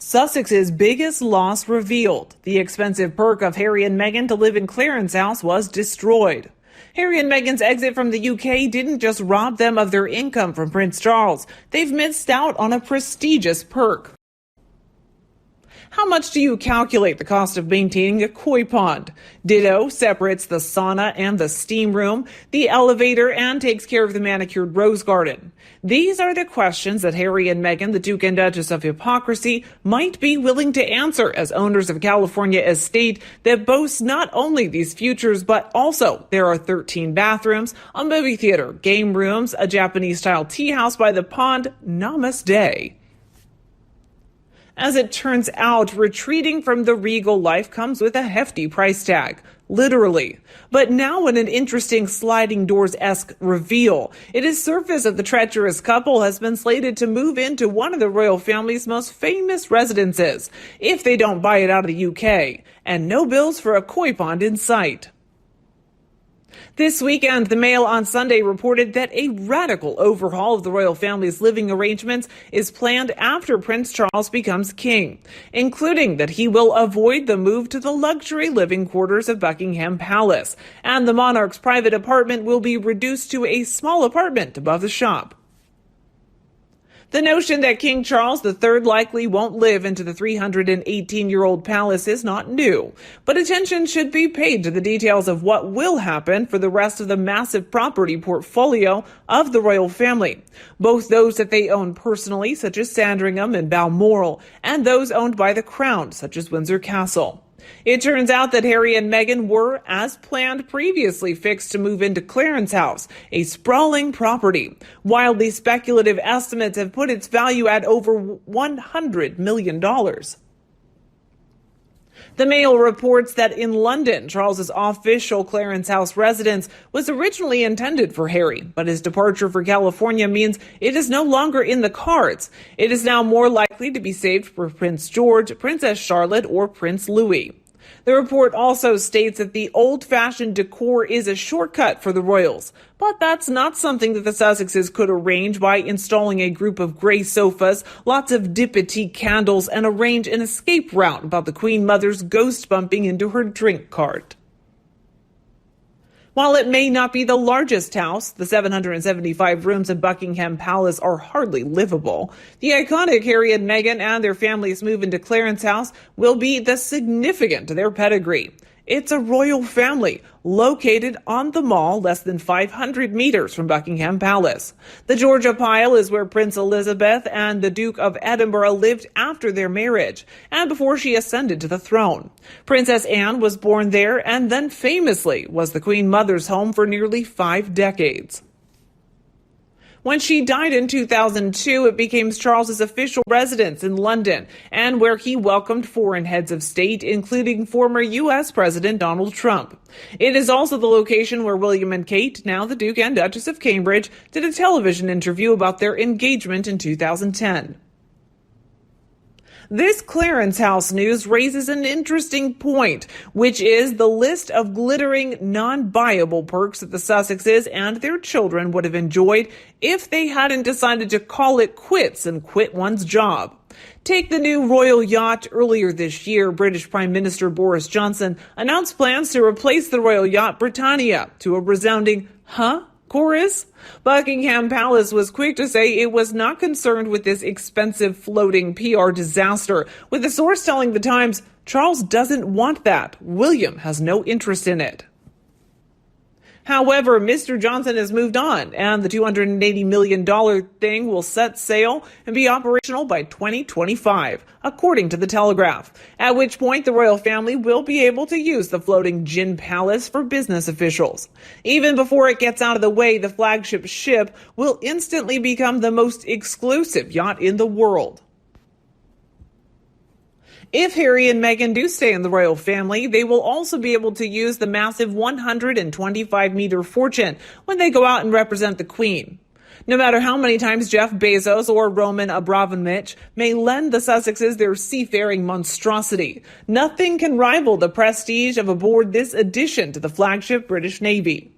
Sussex's biggest loss revealed. The expensive perk of Harry and Meghan to live in Clarence House was destroyed. Harry and Meghan's exit from the UK didn't just rob them of their income from Prince Charles. They've missed out on a prestigious perk. How much do you calculate the cost of maintaining a koi pond? Ditto separates the sauna and the steam room, the elevator, and takes care of the manicured rose garden. These are the questions that Harry and Meghan, the Duke and Duchess of Hypocrisy, might be willing to answer as owners of a California estate that boasts not only these futures, but also there are 13 bathrooms, a movie theater, game rooms, a Japanese-style tea house by the pond. Namaste. As it turns out, retreating from the regal life comes with a hefty price tag. Literally. But now in an interesting sliding doors-esque reveal, it is surfaced that the treacherous couple has been slated to move into one of the royal family's most famous residences, if they don't buy it out of the UK, and no bills for a koi pond in sight. This weekend, the Mail on Sunday reported that a radical overhaul of the royal family's living arrangements is planned after Prince Charles becomes king, including that he will avoid the move to the luxury living quarters of Buckingham Palace, and the monarch's private apartment will be reduced to a small apartment above the shop. The notion that King Charles III likely won't live into the 318-year-old palace is not new, but attention should be paid to the details of what will happen for the rest of the massive property portfolio of the royal family, both those that they own personally, such as Sandringham and Balmoral, and those owned by the Crown, such as Windsor Castle. It turns out that Harry and Meghan were, as planned, previously fixed to move into Clarence House, a sprawling property. Wildly speculative estimates have put its value at over $100 million. The Mail reports that in London, Charles's official Clarence House residence was originally intended for Harry, but his departure for California means it is no longer in the cards. It is now more likely to be saved for Prince George, Princess Charlotte, or Prince Louis. The report also states that the old-fashioned decor is a shortcut for the royals, but that's not something that the Sussexes could arrange by installing a group of gray sofas, lots of diptyque candles, and arrange an escape route about the Queen Mother's ghost bumping into her drink cart. While it may not be the largest house, the 775 rooms at Buckingham Palace are hardly livable. The iconic Harry and Meghan and their families move into Clarence House will be the significant to their pedigree. It's a royal family located on the Mall, less than 500 meters from Buckingham Palace. The Georgia Pile is where Prince Elizabeth and the Duke of Edinburgh lived after their marriage and before she ascended to the throne. Princess Anne was born there and then famously was the Queen Mother's home for nearly 5 decades. When she died in 2002, it became Charles's official residence in London, and where he welcomed foreign heads of state, including former U.S. President Donald Trump. It is also the location where William and Kate, now the Duke and Duchess of Cambridge, did a television interview about their engagement in 2010. This Clarence House news raises an interesting point, which is the list of glittering, non-buyable perks that the Sussexes and their children would have enjoyed if they hadn't decided to call it quits and quit one's job. Take the new royal yacht. Earlier this year, British Prime Minister Boris Johnson announced plans to replace the royal yacht Britannia to a resounding, huh? Chorus. Buckingham Palace was quick to say it was not concerned with this expensive floating PR disaster, with a source telling the Times, Charles doesn't want that. William has no interest in it. However, Mr. Johnson has moved on, and the $280 million thing will set sail and be operational by 2025, according to the Telegraph, at which point the royal family will be able to use the floating gin palace for business officials. Even before it gets out of the way, the flagship ship will instantly become the most exclusive yacht in the world. If Harry and Meghan do stay in the royal family, they will also be able to use the massive 125-meter fortune when they go out and represent the Queen. No matter how many times Jeff Bezos or Roman Abramovich may lend the Sussexes their seafaring monstrosity, nothing can rival the prestige of aboard this addition to the flagship British Navy.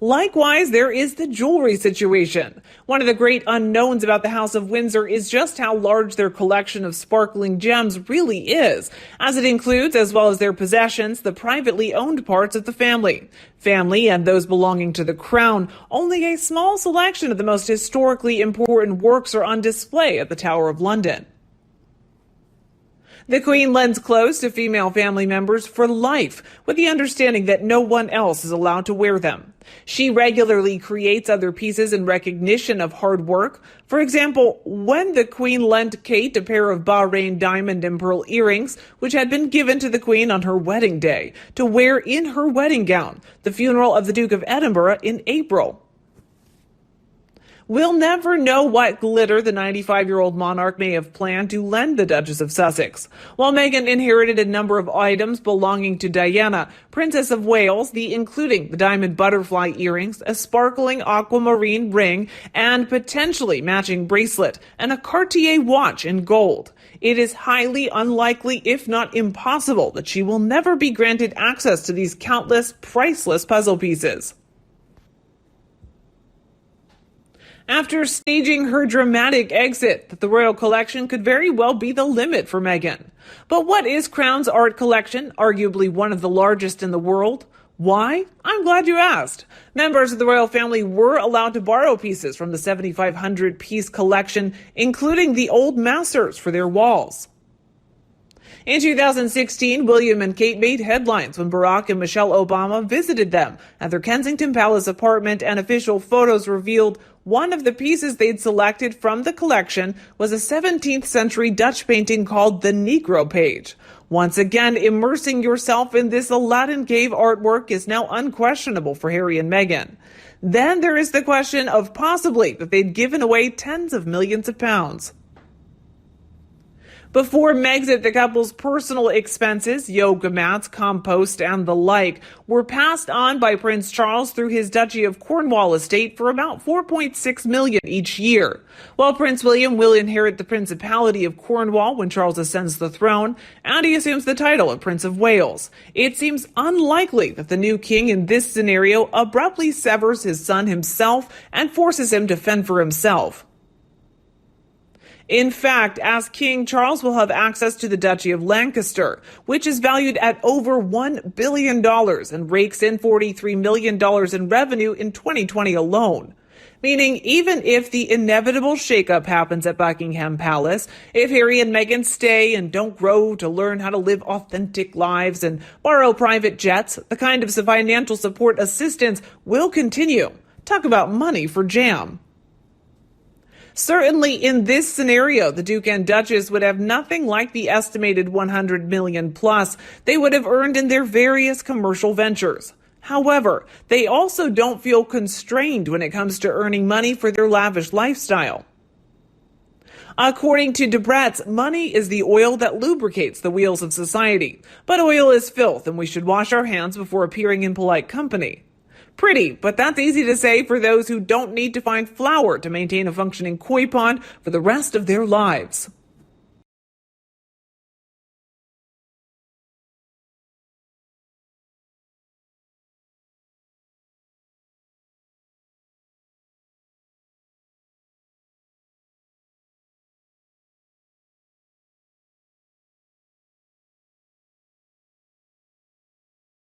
Likewise, there is the jewelry situation. One of the great unknowns about the House of Windsor is just how large their collection of sparkling gems really is, as it includes, as well as their possessions, the privately owned parts of the family. Family and those belonging to the crown, only a small selection of the most historically important works are on display at the Tower of London. The Queen lends clothes to female family members for life, with the understanding that no one else is allowed to wear them. She regularly creates other pieces in recognition of hard work. For example, when the Queen lent Kate a pair of Bahrain diamond and pearl earrings, which had been given to the Queen on her wedding day, to wear in her wedding gown, the funeral of the Duke of Edinburgh in April. We'll never know what glitter the 95-year-old monarch may have planned to lend the Duchess of Sussex. While Meghan inherited a number of items belonging to Diana, Princess of Wales, including the diamond butterfly earrings, a sparkling aquamarine ring, and potentially matching bracelet, and a Cartier watch in gold. It is highly unlikely, if not impossible, that she will never be granted access to these countless, priceless puzzle pieces. After staging her dramatic exit, the royal collection could very well be the limit for Meghan. But what is Crown's art collection, arguably one of the largest in the world? Why? I'm glad you asked. Members of the royal family were allowed to borrow pieces from the 7,500-piece collection, including the old masters for their walls. In 2016, William and Kate made headlines when Barack and Michelle Obama visited them at their Kensington Palace apartment, and official photos revealed one of the pieces they'd selected from the collection was a 17th century Dutch painting called the Negro Page. Once again, immersing yourself in this Aladdin cave artwork is now unquestionable for Harry and Meghan. Then there is the question of possibly that they'd given away tens of millions of pounds. Before Megxit, the couple's personal expenses, yoga mats, compost, and the like, were passed on by Prince Charles through his Duchy of Cornwall estate for about $4.6 million each year. While Prince William will inherit the Principality of Cornwall when Charles ascends the throne, and he assumes the title of Prince of Wales, it seems unlikely that the new king in this scenario abruptly severs his son himself and forces him to fend for himself. In fact, as king, Charles will have access to the Duchy of Lancaster, which is valued at over $1 billion and rakes in $43 million in revenue in 2020 alone. Meaning, even if the inevitable shakeup happens at Buckingham Palace, if Harry and Meghan stay and don't grow to learn how to live authentic lives and borrow private jets, the kind of financial support assistance will continue. Talk about money for jam. Certainly in this scenario, the Duke and Duchess would have nothing like the estimated $100 million plus they would have earned in their various commercial ventures. However, they also don't feel constrained when it comes to earning money for their lavish lifestyle. According to Debrett's, money is the oil that lubricates the wheels of society. But oil is filth, and we should wash our hands before appearing in polite company. Pretty, but that's easy to say for those who don't need to find flour to maintain a functioning koi pond for the rest of their lives.